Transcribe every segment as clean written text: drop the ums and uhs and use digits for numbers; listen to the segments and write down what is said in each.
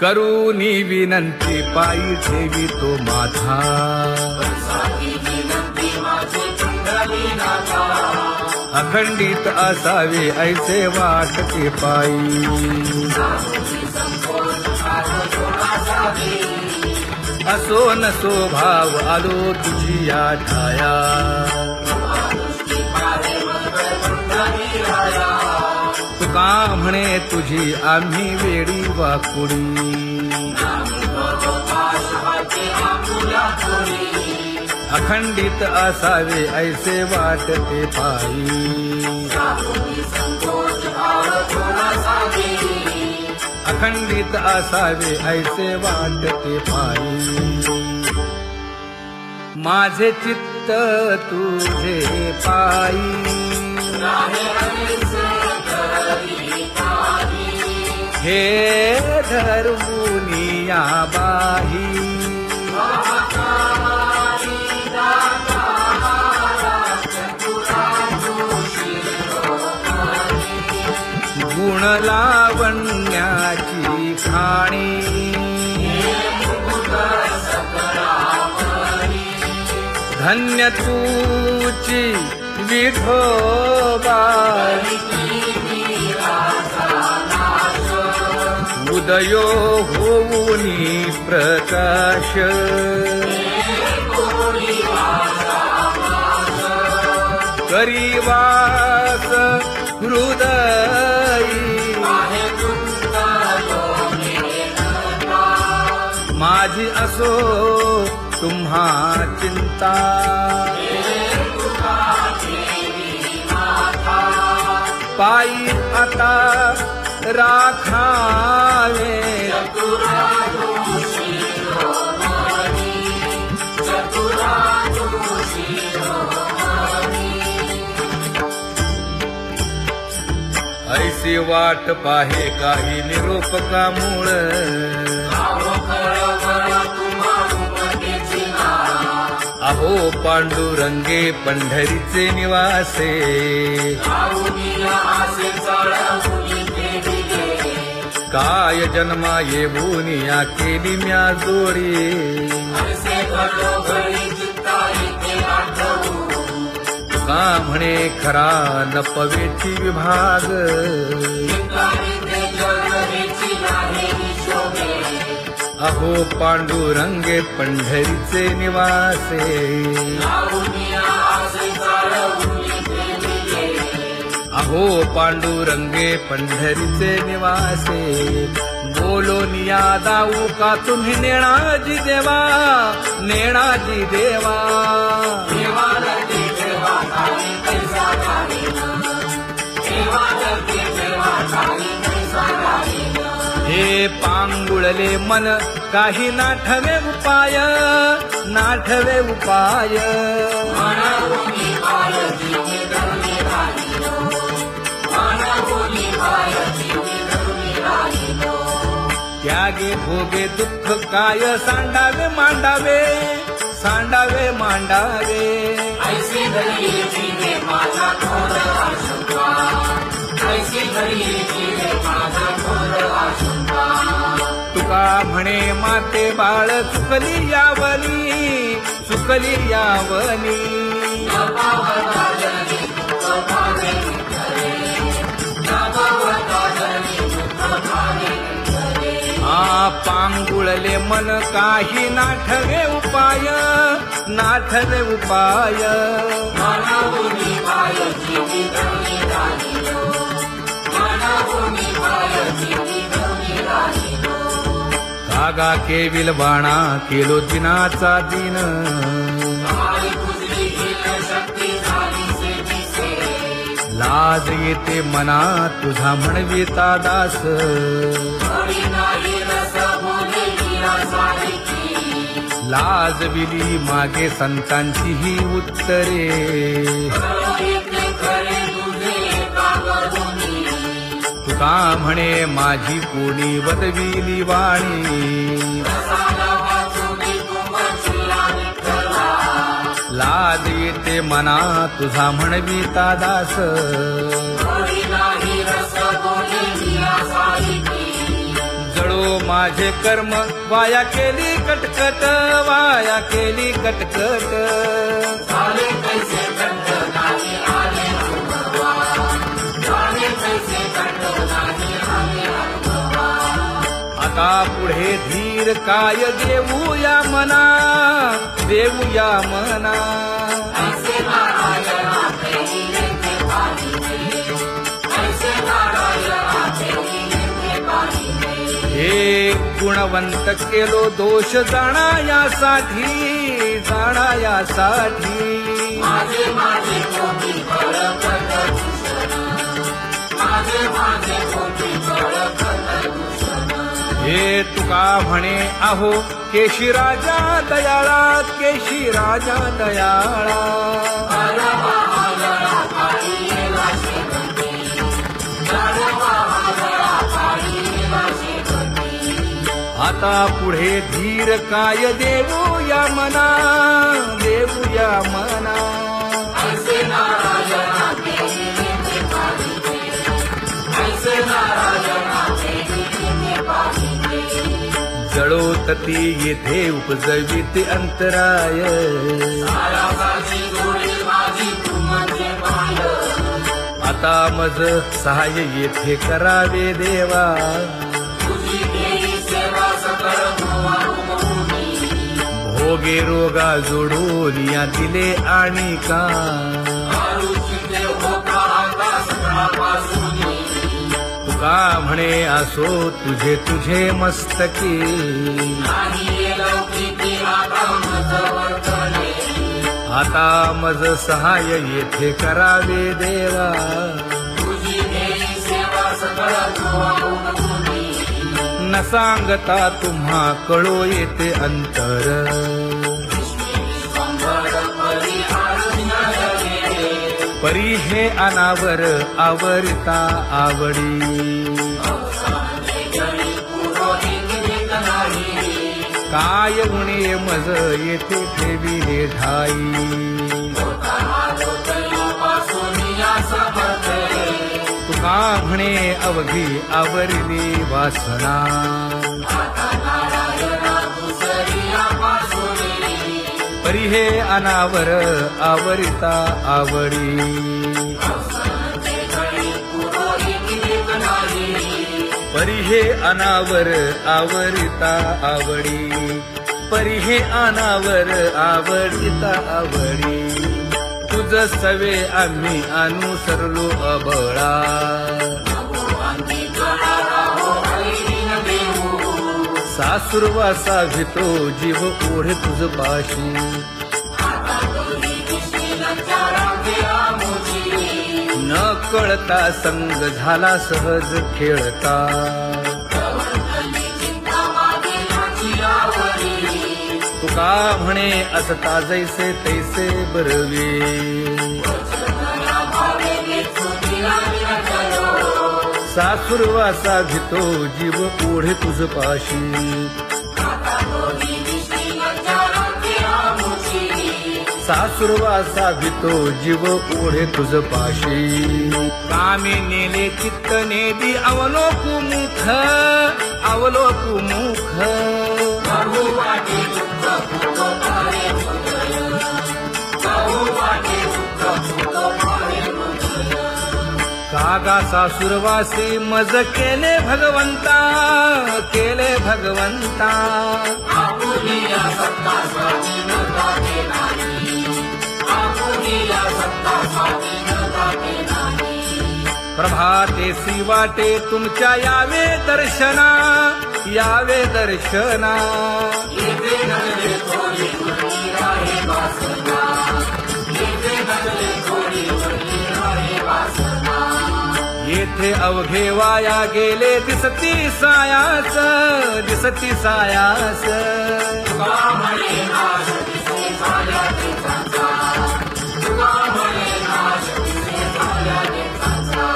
करूनी विनंती पायी ठेवी तो माझा अखंडित असावे ऐसे वाटते पायी असो नसो भाव आलो तुझी या ठाया तुका म्हणे तुझी आम्ही वेडी वाकुडी अखंडित असावे ऐसे वाटते पायी अखंडित असावे ऐसे वाटते पायी माझे चित्त तुझे पायी हे धर्मुनिया बाही गुण लावण्याची खाणी धन्य तूची विठोबा उदयो होऊनी प्रकाश करीवास हृदयी माझी असो तुम्हा चिंता पायी आता राखावे ऐसी वाट पाहे काही निरोप का मूळ अहो पांडुरंगे पंढरीचे निवासे काय जन्मा येऊन या केली म्या जोडी का म्हणे खरा नपवेची विभाग अहो पांडुरंगे पंढरीचे निवासे अहो पांडुरंगे पंढरीचे निवासे बोलोनिया दाऊ का तुम्ही नेणाजी देवा नेणाजी देवा हे पांगुळले मन काही नाठवे उपाय नाठवे उपाय त्यागे भोगे दुःख काय सांडावे मांडावे सांडावे मांडावे तुका म्हणे माते बाळ चुकली यावनी चुकली यावनी पांगुळले मन काही नाठवे उपाय नाठवे उपाय कागा केविल बाणा केलो दिनाचा दिन लाज येते मना तुझा म्हणविता दास लाज विली मागे संतांची ही उत्तरे तुका म्हणे माझी कोणी वदविली वाणी लाज येते मना तुझा म्हणविता दास जळो माझे कर्म वाया केली कटकट, वाया केली कटकट. झाले कैसे दंड नाही आले अनुभवा, झाले कैसे दंड नाही आले अनुभवा. आता पुढे धीर काय देऊया मना, देऊया मना. ऐसे नारायणा प्रेमीने ते पाहिजे, ऐसे नारायणा प्रेमीने ते पाहिजे. हे गुणवंत केलो दोष जाणायासाठी, जाणायासाठी. माझे माझे कोटी बळकट भूषण, माझे माझे कोटी बळकट भूषण. हे तुका म्हणे आहो केशी राजा दयाळा, केशी राजा दयाळा. गाढवा गळा पाळीला शेवटी, गाढवा गळा पाळीला शेवटी. आता पुढे धीर काय देऊया मना, देऊया मना. ऐसे नारायणा प्रेमीने ते पाहिजे, ऐसे नारायणा प्रेमीने ते पाहिजे. जळोतती येथे उपजविते अंतराय, सारासाची जोडी माझी तू म्हणजे माय. आता मज सहाय्य येथे करावे देवा. तुझी देई सेवा सकळ भुवा उमगुनी, भोगे रोगा जोडून या दिले आणि का. आरुची देव होता आता सकाळपासूनी. तुका म्हणे असो तुझे तुझे मस्तकी. नाही ये लौकिकी आता मज वर्तने, आता मज सहाय्य येथे करावे देवा. तुझी देई सेवा सकळ भुवा उमगुनी. न सांगता तुम्हा कळो येते अंतर. विश्वंभर परी आरुण्यये, परी हे अनावर आवरिता आवडी. अवसाने जळी पुरोहित नीट नाही. काय उणे मज येथे ठेविले ठाई. होतयोपासून या समर्थे, तुका म्हणे अवघी आवरली वासना. आता नारायणा दुसरी आपासूनी. परी हे अनावर आवरिता आवडी. अवसाने जळी पुरोहित नीट नाही. परी हे अनावर आवरिता आवडी. परी हे अनावर आवडिता आवडी. तुझ सवे आम्ही अनुसरलो अबळा. भगवानी गळा राहो ऐरीन देऊ. सासुरवासा भितो जीव ओढे तुझ पाशी. आता दोन्ही दिसतील चारांचे आमुची. न कळता संग झाला सहज खेळता. प्रवर्तली चिंता मागे याची आवडी. तुका म्हणे असता जैसे तैसे बरवे. वचनया भावे वेचुनिया विरजयो. सासुरवासा भितो जीव ओढे तुझ पाशी. आता दोन्ही दिसतील चारांचे आमुची. सासुरवासा भितो जीव ओढे तुझ पाशी. कामे नेले चित्त नेदी अवलोकु मुख, अवलोकु मुख. बहु वाटे दुःख भूतो पारे हृदय, बहु वाटे दुःख भूतो पारे हृदय. कागा सासुरवासी मज केले भगवंता, केले भगवंता. आपुनी या सत्ता स्वाधीन जाते नाही, आपुनी या सत्ता स्वाधीन जाते नाही. प्रभातेसी वाटे तुमच्या यावे दर्शना, यावे दर्शना. येथे नगले थोडी वरली राहे वासना, येथे नगले थोडी वरली राहे वासना. येथे अवघे वाया गेले दिसती सायास, दिसती सायास. तुका म्हणे नाश दिसे झाल्या देशांचा, तुका म्हणे नाश दिसे झाल्या देशांचा.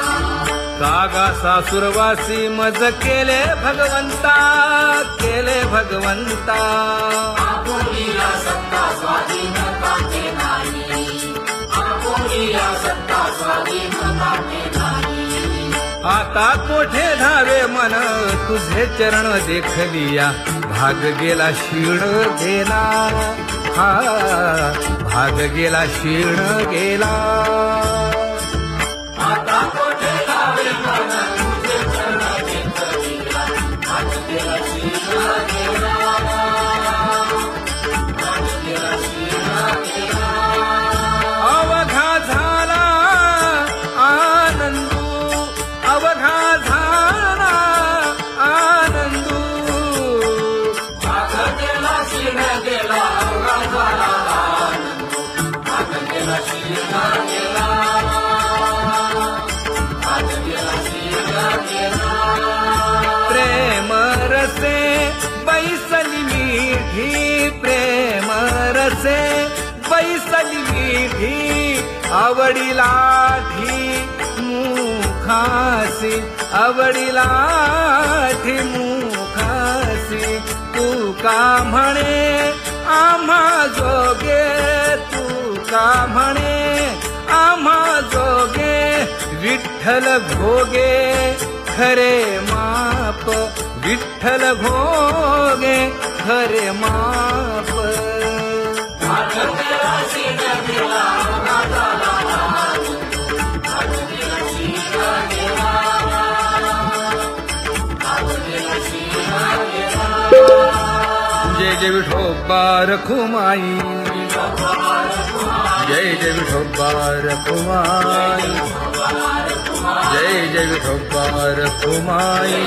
कागा सासुरवासी मज केले भगवंता, केले भगवंता. आपुनी या सत्ता स्वाधीन जाते नाही, आपुनी या सत्ता स्वाधीन जाते नाही. आता कोठे धावे मन तुझे चरण देखलिया भाग गेला क्षीण गेला हा भाग गेला क्षीण गेला आता कोठे लावे मन तुझे चरण देखलिया भाग गेला क्षीण गेला भाग गेला क्षीण गेला अवघा झाला आनंदू अवघा झाला आनंदू भाग गेला क्षीण गेला अवघा झाला आनंद भाग गेला क्षीण गेला भाग गेला क्षीण गेला प्रेम रसे बैसली मीठी प्रेम रसे बैसली मीठी आवडीला मुखासी आवडीला मुखासी तू का म्हणे आम्हा जोगे तू का म्हणे आम्हा जोगे विठ्ठल भोगे खरे माप विठ्ठल भोगे खरे माप भाग गेला क्षीण गेला अवघा झाला भाग गेला क्षीण गेला भाग गेला क्षीण गेला जय जय विठोबा रखुमाई जय जय विठोबा रखुमाई जय जय विठोबा रखुमाई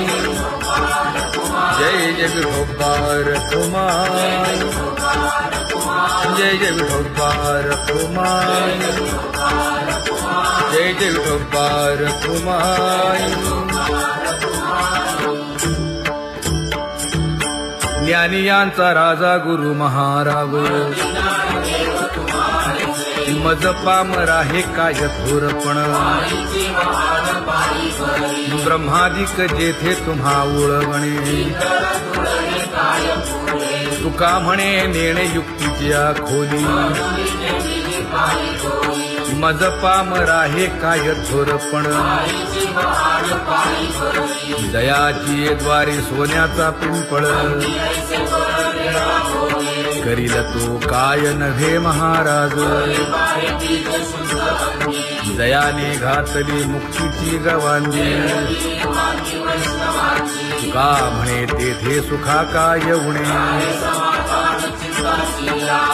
जय जय विठोबा रखुमाई जय जय विठोबा रखुमाई जय जय विठोबा रखुमाई ज्ञानियांचा राजा गुरु महाराव मज पामरा हे काय थोरपण ब्रह्मादिक जेथे तुम्हा उळवणे तुका म्हणे नेणे युक्तीच्या खोली मज पामरा हे काय थोरपण दयाची द्वारे सोन्याचा पिंपळ करील तो काय नव्हे महाराज दयाने घातली मुक्तीची गवांजी तुका म्हणे तेथे सुखा काय उणे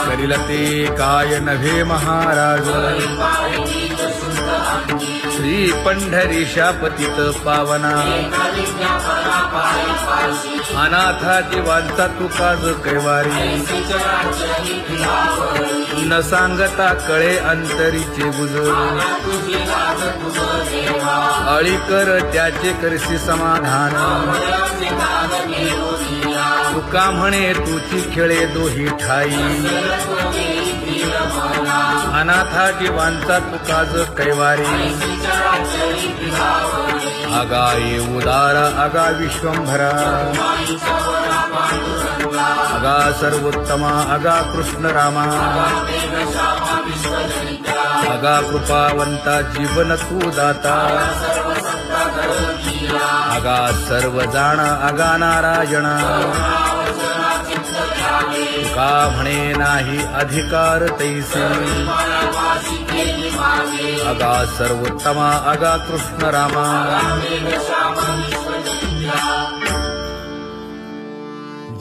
करील ते काय नव्हे महाराज श्री पंढरीशा पतित पावना अनाथा जीवांचा तुकाज कैवारी न सांगता कळे अंतरीचे गुज अळी कर त्याचे करशी समाधान तुका म्हणे तुची खेळे दोही ठाई अनाथा जीवांचा तुकाज कैवारी आगा ये उदारा आगा विश्वंभरा आगा सर्वोत्तमा आगा कृष्ण रामा आगा कृपावंता जीवन तू दाता आगा सर्व जाणा आगा नारायणा तुका म्हणे नाही अधिकार तैसे आगा सर्वोत्तमा आगा कृष्ण रामा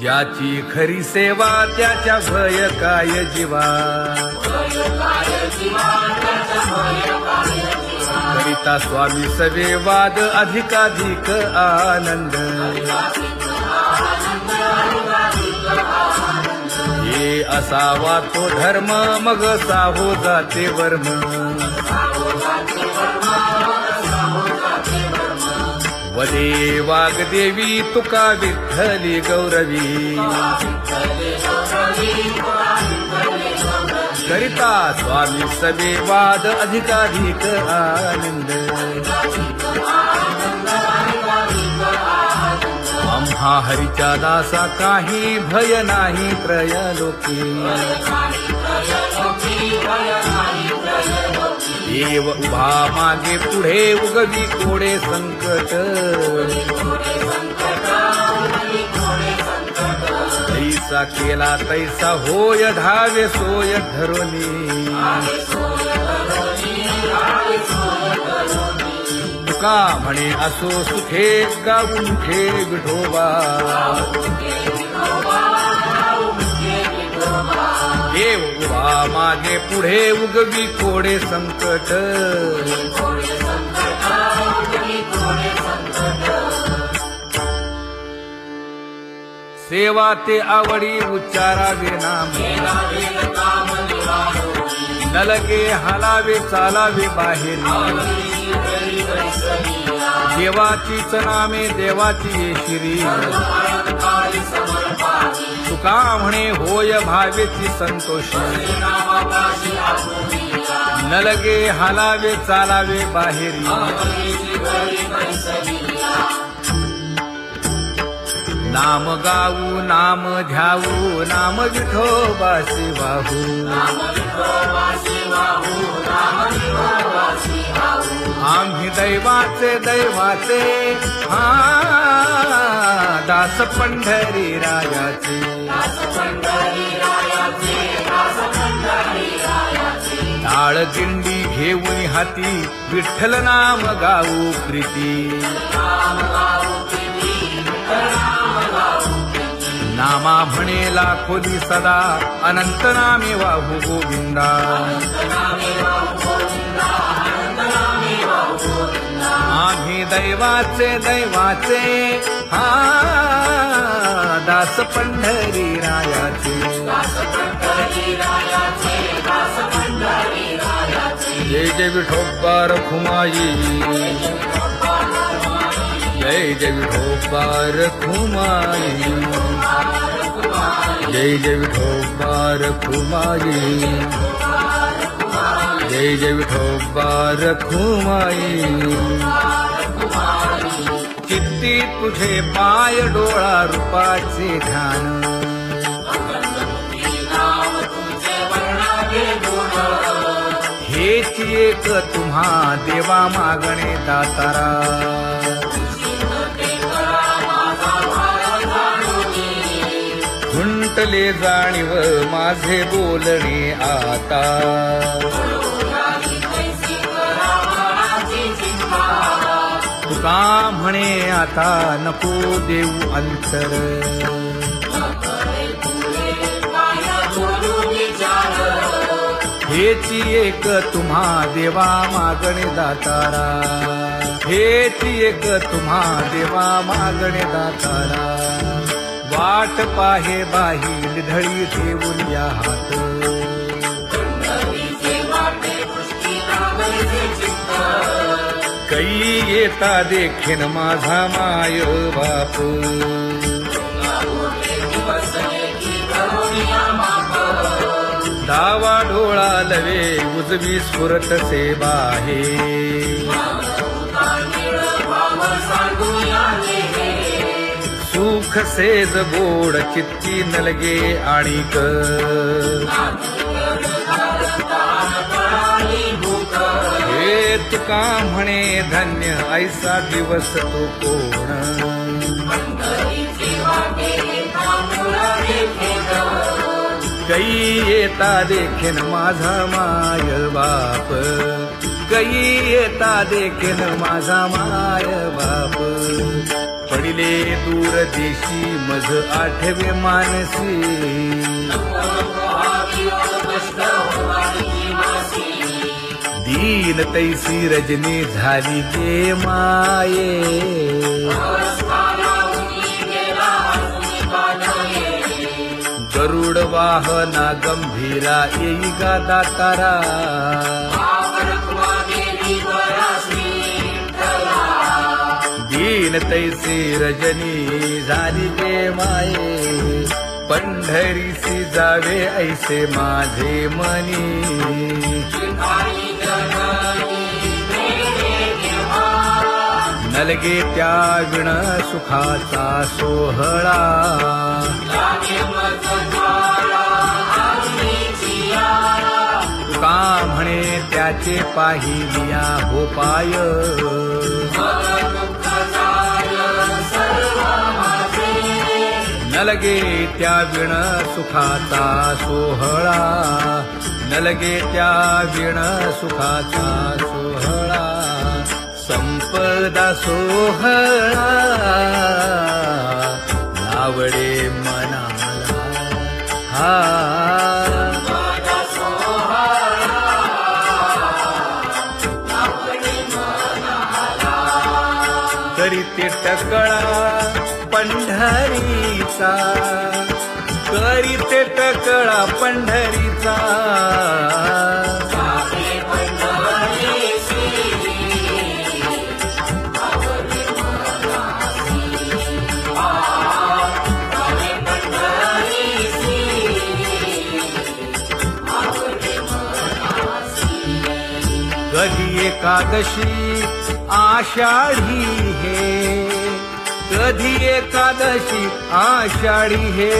ज्याची खरी सेवा त्याच्या भय काय जीवा करिता स्वामी सवे वाद अधिकाधिक आनंद ये असावा तो धर्म मग साहो जाते वर्म वदे वाग्देवी तुका विठ्ठली गौरवी करिता स्वामी सवे वाद अधिकाधिक आनंद आम्हा हरीच्या दासा काही भय नाही त्रयलोकी देव उभा मागे पुढे उगवी कोडे संकट तैसा केला तैसा होय धावे सोय धरोनी तुका म्हणे असो सुखे गाऊन ठे विठोबा देव उभा मागे पुढे उगवी कोडे संकट सेवा ते आवडी उच्चारावे नाम न लगे हालावे चालावे बाहेर देवाचीच नामे देवाची शिरी तुका म्हणे होय भावेची संतोषी न लगे हालावे चालावे बाहेरी नाम गाऊ नाम ध्याऊ नाम विठोबासी वाहू आम्ही दैवाचे हा दास पंढरी रायाचे टाळ दिंडी घेऊन हाती विठ्ठल नाम गाऊ प्रीती नामा म्हणेला खोली सदा अनंत नामे वाहू गोविंदा आम्ही दैवाचे हा दास पंढरी रायाचे जय जय विठोबा रखुमाई जय जय विठोबा रखुमाई जय जय विठोबा रखुमाई जय जय विठोबा रखुमाई चित्ती तुझे पाय डोळा रूपाचे ध्यान हेच एक तुम्हा देवा मागणे दातारा खुंटले जाणीव माझे बोलणे आता तुका म्हणे आता नको देऊ अंतर हेची एक तुम्हा देवा मागणे दातारा हेची एक तुम्हा देवा मागणे दातारा वाट पाहे बाही निधळी ठेवून या हात कै येता देखीन माझा माय बाप डावा डोळा लवे उजवी स्फुरत से बाहे सुख सेज गोड चित्ती नलगे आणिक हे तुका म्हणे धन्य ऐसा दिवस तो कोण कै येता देखीन माझा माय बाप कै येता देखीन माझा माय बाप पडिले दूर देशी मज आठवे मानसी दीन तैसी रजनी झाली गे माये गरुड वाहना गंभीरा येई गा दातारा दीन तैसी रजनी झाली गे माये पंढरीसी जावे ऐसे माझे मनी नलगे त्या विण सुखाचा सोहळा तुका म्हणे त्या त्याचे पाहिलिया हो पाय न लगे त्या विण सुखाचा सोहळा न लगे त्या विण सुखाचा सोहळा संपदा सोहळा आवडे मनाला हा करीते टकळा पंढरीचा करीते टकळा पंढरीचा कधी एकादशी आषाढी हे कधी एकादशी आषाढी हे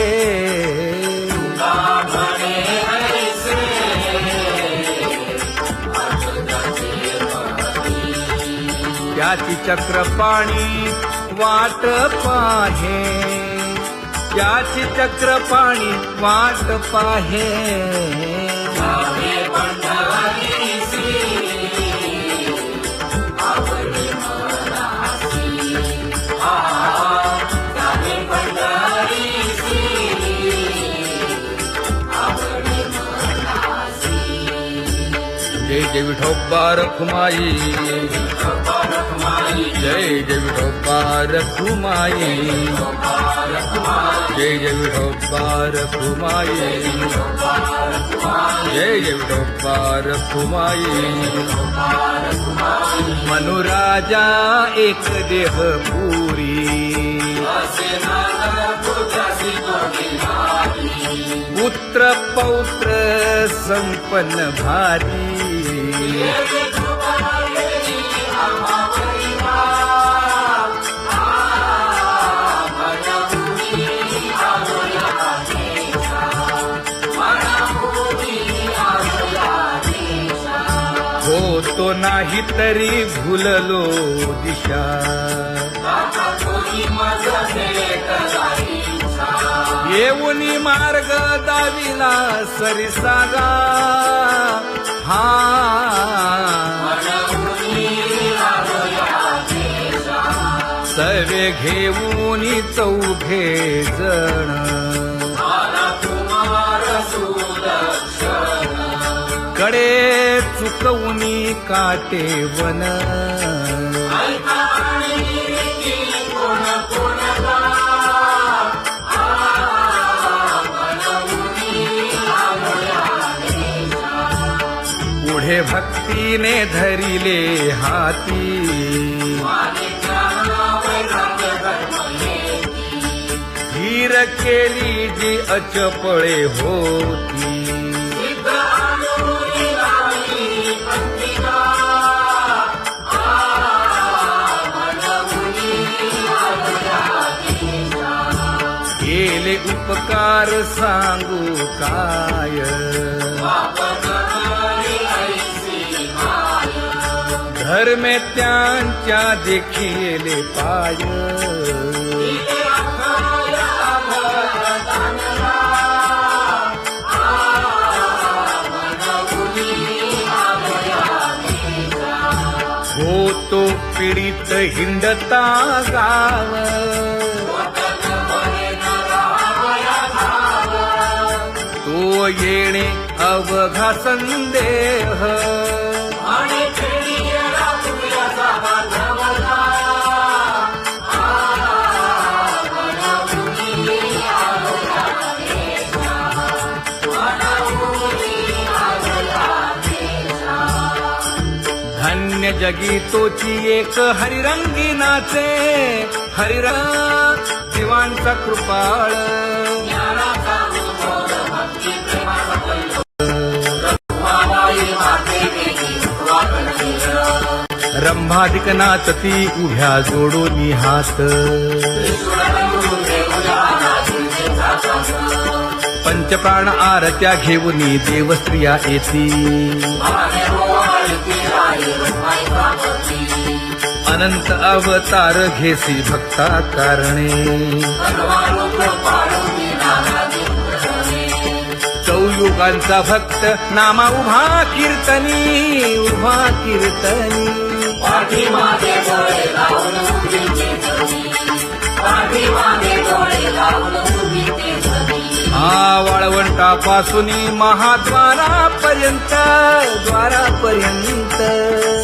त्याची चक्रपाणी वाट पाहे त्याची चक्रपाणी वाट पाहे जय जय विठोबा रखुमाई जय जय विठोबा रखुमाई जय जय विठोबा रखुमाई जय जय विठोबा रखुमाई मनुराजा एक देह पुरी पुत्र पौत्र संपन्न भारी होतो नाही तरी भुललो दिशा येऊनी मार्ग दाविला सरिसागा हा सर्वे घेऊनी चौघे जण कडे चुकवूनी काटे वन पुढे भक्तीने धरिले हाती धीर केली जी अचपळे होती केले उपकार सांगू काय धर्मे त्यांच्या देखिले पाय होतो पीडित हिंडता गाव तो येणे अवघा संदेह धन्य जगी तोची एक हरिरंगी नाचे हरिरंग शिवांचा कृपाळ रंभाधिक नाचती उभ्या जोडून हात पंचप्राण आरत्या घेऊनी देवस्त्रिया येती अनंत अवतार घेसी भक्ता कारणे चौयुगांचा भक्त नामा उभा कीर्तनी उभा कीर्तनी पाठीमागे डोळे लावून उभी ते जगी पाठीमागे डोळे लावून उभी ते जगी वाळवंटापासून महाद्वारापर्यंत द्वारापर्यंत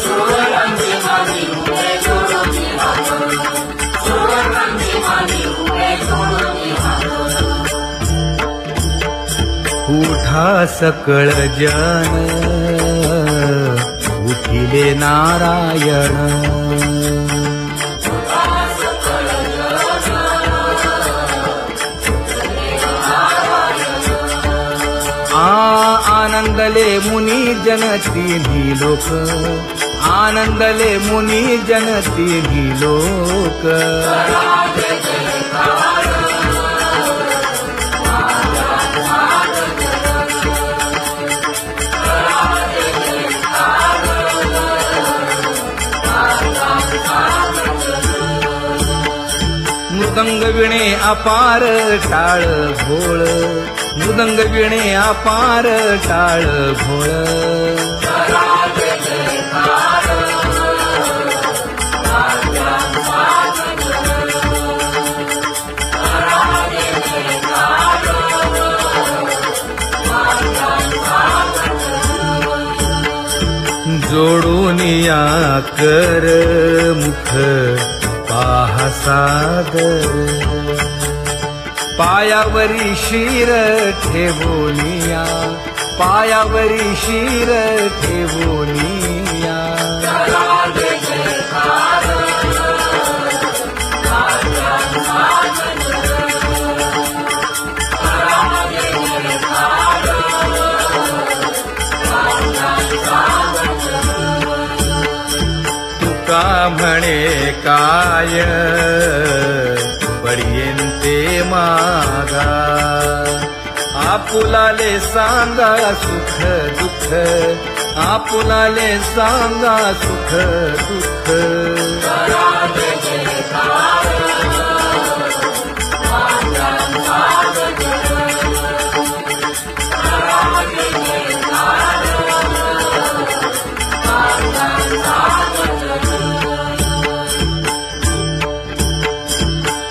सुवर्णांची मानी उभे जोडून हात सुवर्णांची मानी उभे जोडून हात उठा सकळ जन उठिले नारायण आनंदले मुनी जन तिन्ही लोक आनंदले मुनी जन तिन्ही लोक मृदंग विणे अपार टाळ भोळ मृदंग विणे अपार टाळ भोळ जोडून या कर मुख पाहा सागर पायावरी शिर ठेवोनिया पायावरी शिर ठेवोनिया तुका म्हणे काय बडियेंते मागा आपुलाले सांगा सुख दुःख आपुलाले सांगा सुख दुःख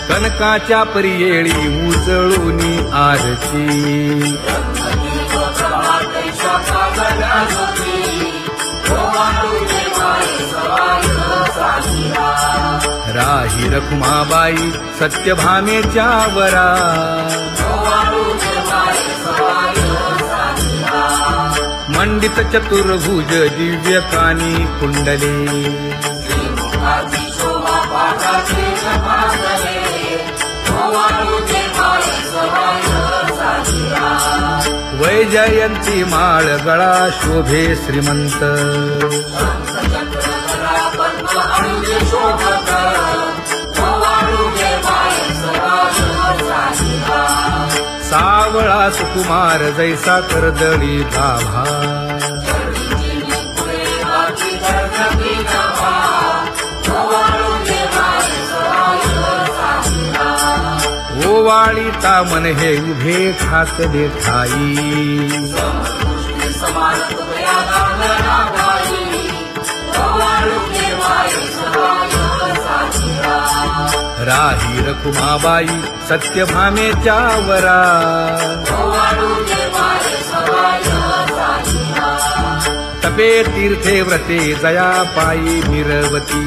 कनकाच्या परियेळी उजळूनी आरती राही रखुमाबाई सत्यभामेच्या वरा मंडित चतुर्भुज दिव्यकानी कुंडले वैजयंती माळ गळा शोभे श्रीमंत सावळा सुकुमार जैसा कर्दळी गाभा ओवाळीता मन हे उभे ठाकले ठाई राही रखुमाबाई सत्यभामेच्या वरा तपे तीर्थे व्रते जया पायी मिरवती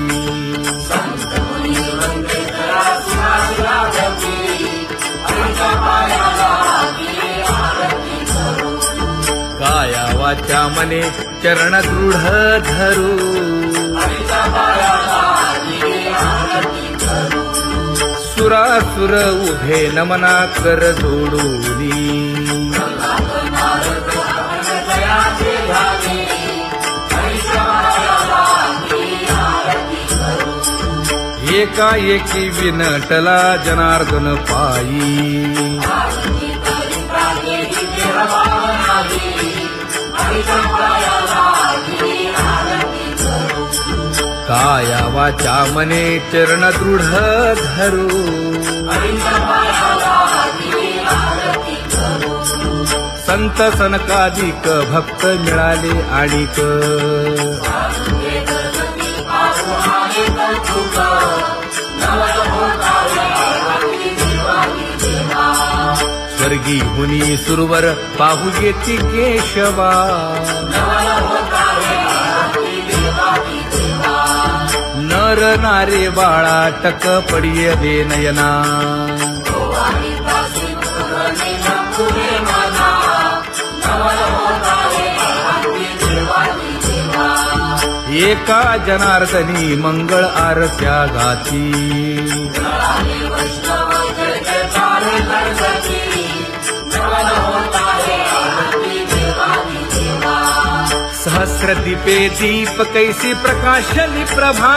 काया वाचा मने चरण दृढ धरू सुरासुर उभे नमना कर जोडूनी एकाएकी विनटला जनार्दन पायी देवाच्या मने चरण दृढ धरू संत सनकादिक भक्त मिळाले आणिक स्वर्गी हुनी सुरवर पाहू येती केशवा नर नारे बाळा टक पडिये दे नयना एका जनार्दनी मंगळ आरत्या गाती सहस्र दीपे दीप कैसी प्रकाशली प्रभा